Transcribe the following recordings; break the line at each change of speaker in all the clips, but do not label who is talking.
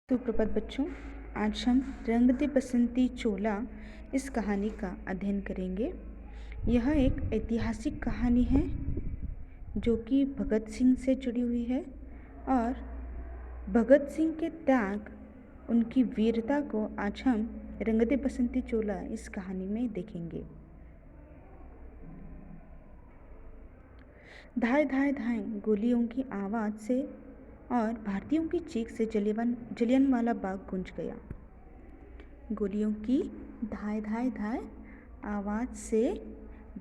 सुप्रभात बच्चों। आज हम रंग दे बसंती चोला इस कहानी का अध्ययन करेंगे। यह एक ऐतिहासिक कहानी है जो कि भगत सिंह से जुड़ी हुई है और भगत सिंह के त्याग, उनकी वीरता को आज हम रंग दे बसंती चोला इस कहानी में देखेंगे। धाए धाए धाए गोलियों की आवाज़ से और भारतीयों की चीख से जलियांवाला बाग गूंज गया। गोलियों की धाए धाए धाए आवाज़ से,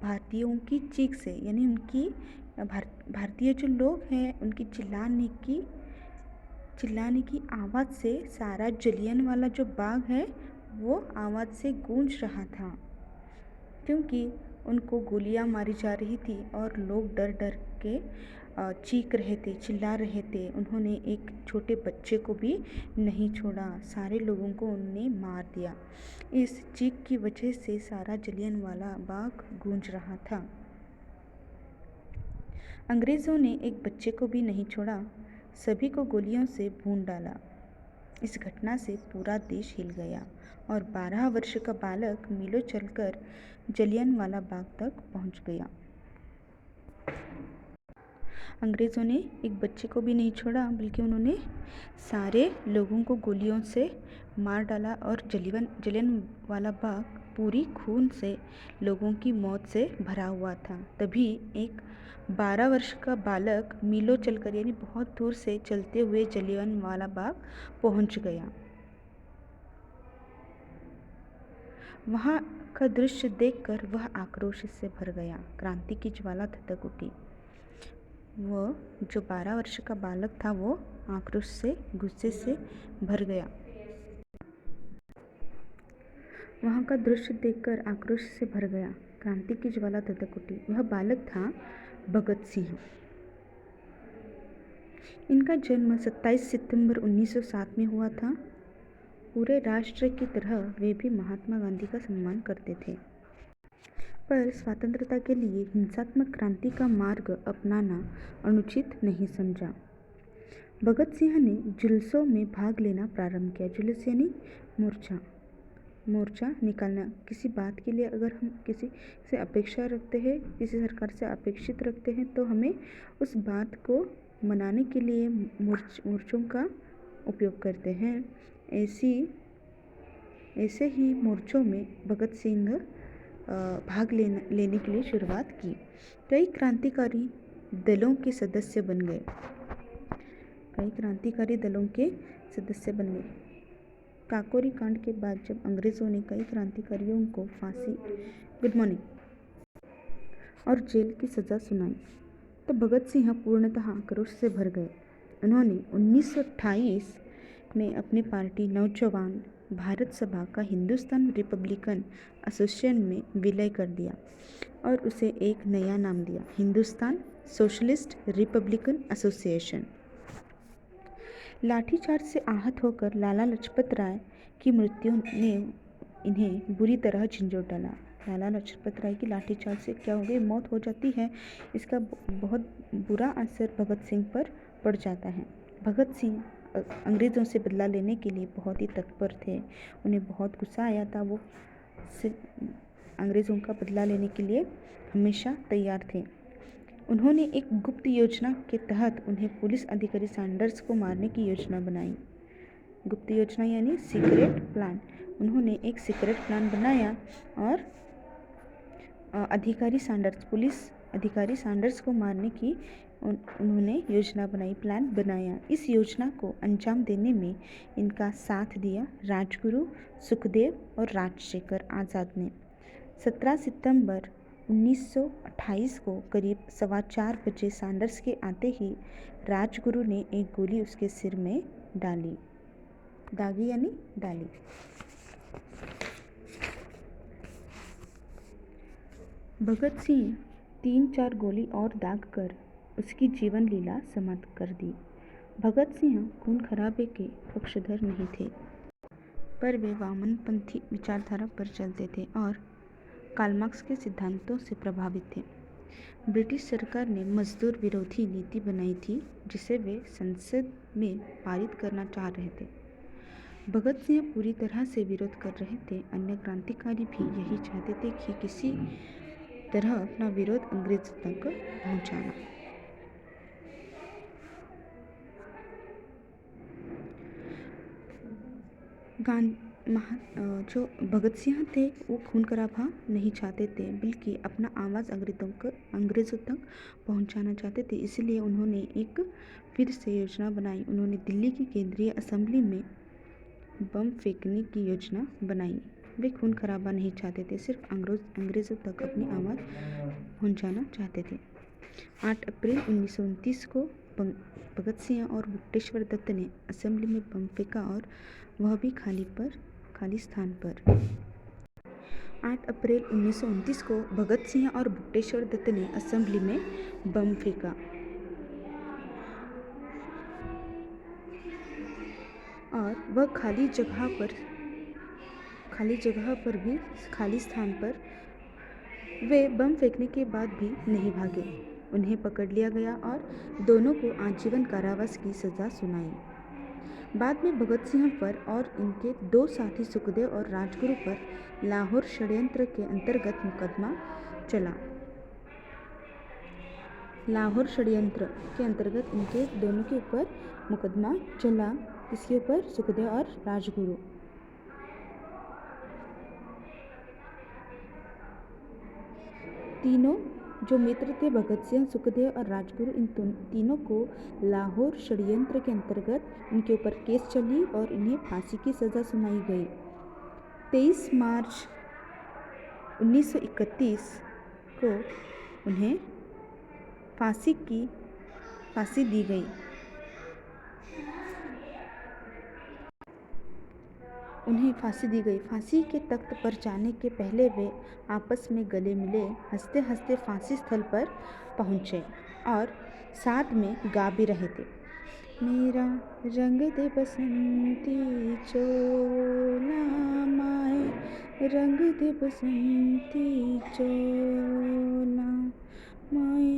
भारतीयों की चीख से, यानी उनकी भारतीय जो लोग हैं उनकी चिल्लाने की आवाज़ से सारा जलियांवाला जो बाग है वो आवाज़ से गूंज रहा था, क्योंकि उनको गोलियां मारी जा रही थी और लोग डर डर के चीख रहे थे, चिल्ला रहे थे। उन्होंने एक छोटे बच्चे को भी नहीं छोड़ा, सारे लोगों को उन्होंने मार दिया। इस चीख की वजह से सारा जलियांवाला बाग गूंज रहा था। अंग्रेज़ों ने एक बच्चे को भी नहीं छोड़ा, सभी को गोलियों से भून डाला। इस घटना से पूरा देश हिल गया और 12 वर्ष का बालक मीलों चलकर जलियांवाला बाग तक पहुंच गया। अंग्रेज़ों ने एक बच्चे को भी नहीं छोड़ा, बल्कि उन्होंने सारे लोगों को गोलियों से मार डाला और जलियांवाला बाग पूरी खून से, लोगों की मौत से भरा हुआ था। तभी एक 12 वर्ष का बालक मीलों चलकर, यानी बहुत दूर से चलते हुए जलियांवाला बाग पहुंच गया। वहाँ का दृश्य देखकर वह आक्रोश से भर गया। क्रांति की ज्वाला धधक उठी। वह जो 12 वर्ष का बालक था वो आक्रोश से, गुस्से से भर गया। वहाँ का दृश्य देखकर आक्रोश से भर गया। क्रांति की ज्वाला धधक उठी। वह बालक था भगत सिंह। इनका जन्म 27 सितंबर 1907 में हुआ था। पूरे राष्ट्र की तरह वे भी महात्मा गांधी का सम्मान करते थे, पर स्वतंत्रता के लिए हिंसात्मक क्रांति का मार्ग अपनाना अनुचित नहीं समझा। भगत सिंह ने जुलूसों में भाग लेना प्रारंभ किया। जुलूस यानी मोर्चा निकालना। किसी बात के लिए अगर हम किसी से अपेक्षा रखते हैं, किसी सरकार से अपेक्षित रखते हैं, तो हमें उस बात को मनाने के लिए मोर्चों का उपयोग करते हैं। ऐसे ही मोर्चों में भगत सिंह भाग लेने के लिए शुरुआत की। कई क्रांतिकारी दलों के सदस्य बन गए। काकोरी कांड के बाद जब अंग्रेज़ों ने कई क्रांतिकारियों को फांसी और जेल की सज़ा सुनाई, तो भगत सिंह पूर्णतः आक्रोश से भर गए। उन्होंने 1928 में अपनी पार्टी नौजवान भारत सभा का हिंदुस्तान रिपब्लिकन एसोसिएशन में विलय कर दिया और उसे एक नया नाम दिया, Hindustan socialist republican association. Lathicharge से आहत होकर लाला लाजपत राय की मृत्यु ने इन्हें बुरी तरह झंझोड़ डाला। लाला लाजपत राय की लाठीचार्ज से क्या हो गई, मौत हो जाती है। इसका बहुत बुरा असर भगत सिंह पर पड़ जाता है। भगत सिंह अंग्रेज़ों से बदला लेने के लिए बहुत ही तत्पर थे। उन्हें बहुत गुस्सा आया था। वो अंग्रेज़ों का बदला लेने के लिए हमेशा तैयार थे। उन्होंने एक गुप्त योजना के तहत उन्हें पुलिस अधिकारी सैंडर्स को मारने की योजना बनाई। गुप्त योजना यानी सीक्रेट प्लान। उन्होंने एक सीक्रेट प्लान बनाया और पुलिस अधिकारी सैंडर्स को मारने की उन्होंने योजना बनाई, प्लान बनाया। इस योजना को अंजाम देने में इनका साथ दिया राजगुरु, सुखदेव और राजशेखर आज़ाद ने। 17 सितंबर 1928 को करीब 4:15 बजे सैंडर्स के आते ही राजगुरु ने एक गोली उसके सिर में डाली। भगत सिंह 3-4 गोली और दागकर उसकी जीवन लीला समाप्त कर दी। भगत सिंह खून खराबे के पक्षधर नहीं थे, पर वे वामपंथी विचारधारा पर चलते थे और कार्ल मार्क्स के सिद्धांतों से प्रभावित थे। ब्रिटिश सरकार ने मजदूर विरोधी नीति बनाई थी, जिसे वे संसद में पारित करना चाह रहे थे। भगत सिंह पूरी तरह से विरोध कर रहे थे। अन्य क्रांतिकारी भी यही चाहते थे कि किसी तरह अपना विरोध अंग्रेज तक पहुंचाना। जो भगत सिंह थे वो खून खराबा नहीं चाहते थे, बल्कि अपना आवाज़ अंग्रेज़ों तक पहुंचाना चाहते थे। इसलिए उन्होंने एक फिर से योजना बनाई। उन्होंने दिल्ली की केंद्रीय असेंबली में बम फेंकने की योजना बनाई। वे खून खराबा नहीं चाहते थे, सिर्फ अंग्रेज़ों तक अपनी आवाज़ पहुंचाना चाहते थे। 8 अप्रैल 1929 को भगत सिंह और बुट्टेश्वर दत्त ने असेंबली में बम फेंका, और वह भी खाली स्थान पर। 8 अप्रैल 1929 को भगत सिंह और बुट्टेश्वर दत्त ने असेंबली में बम फेंका और वह खाली जगह पर भी खाली स्थान पर। वे बम फेंकने के बाद भी नहीं भागे। उन्हें पकड़ लिया गया और दोनों को आजीवन कारावास की सज़ा सुनाई। बाद में भगत सिंह पर और इनके 2 साथी सुखदेव और राजगुरु पर लाहौर षड्यंत्र के अंतर्गत मुकदमा चला। लाहौर षड्यंत्र के अंतर्गत इनके दोनों के ऊपर मुकदमा चला। इसके ऊपर सुखदेव और राजगुरु। तीनों जो मित्र थे, भगत सिंह, सुखदेव और राजगुरु, इन तीनों को लाहौर षड्यंत्र के अंतर्गत इनके ऊपर केस चली और इन्हें फांसी की सज़ा सुनाई गई। 23 मार्च 1931 को उन्हें फांसी दी गई। फांसी के तख्त पर जाने के पहले वे आपस में गले मिले हंसते हंसते फांसी स्थल पर पहुँचे और साथ में गा भी रहे थे। मेरा रंग दे बसंती चोला माए, रंग दे बसंती चोला माए,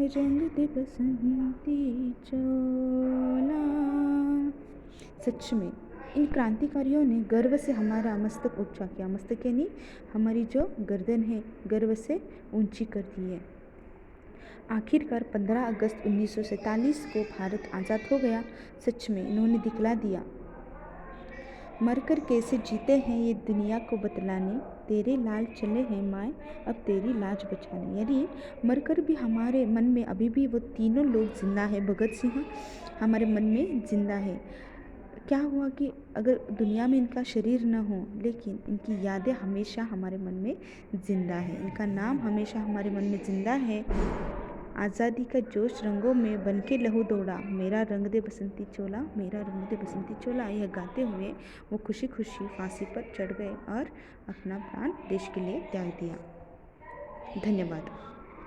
रंग दे बसंती चोला। सच में इन क्रांतिकारियों ने गर्व से हमारा मस्तक ऊंचा किया। मस्तक यानी हमारी जो गर्दन है, गर्व से ऊंची कर दी है। आखिरकार 15 अगस्त 1947 को भारत आज़ाद हो गया। सच में इन्होंने दिखला दिया। मरकर कैसे जीते हैं ये दुनिया को बतलाने, तेरे लाल चले हैं माए अब तेरी लाज बचाने। यानी मरकर भी हमारे मन में अभी भी वो तीनों लोग जिंदा है। भगत सिंह हमारे मन में जिंदा है। क्या हुआ कि अगर दुनिया में इनका शरीर न हो, लेकिन इनकी यादें हमेशा हमारे मन में ज़िंदा है। इनका नाम हमेशा हमारे मन में ज़िंदा है। आज़ादी का जोश रंगों में बनके लहू दौड़ा, मेरा रंग दे बसंती चोला, मेरा रंग दे बसंती चोला। यह गाते हुए वो खुशी खुशी फांसी पर चढ़ गए और अपना प्राण देश के लिए त्याग दिया। धन्यवाद।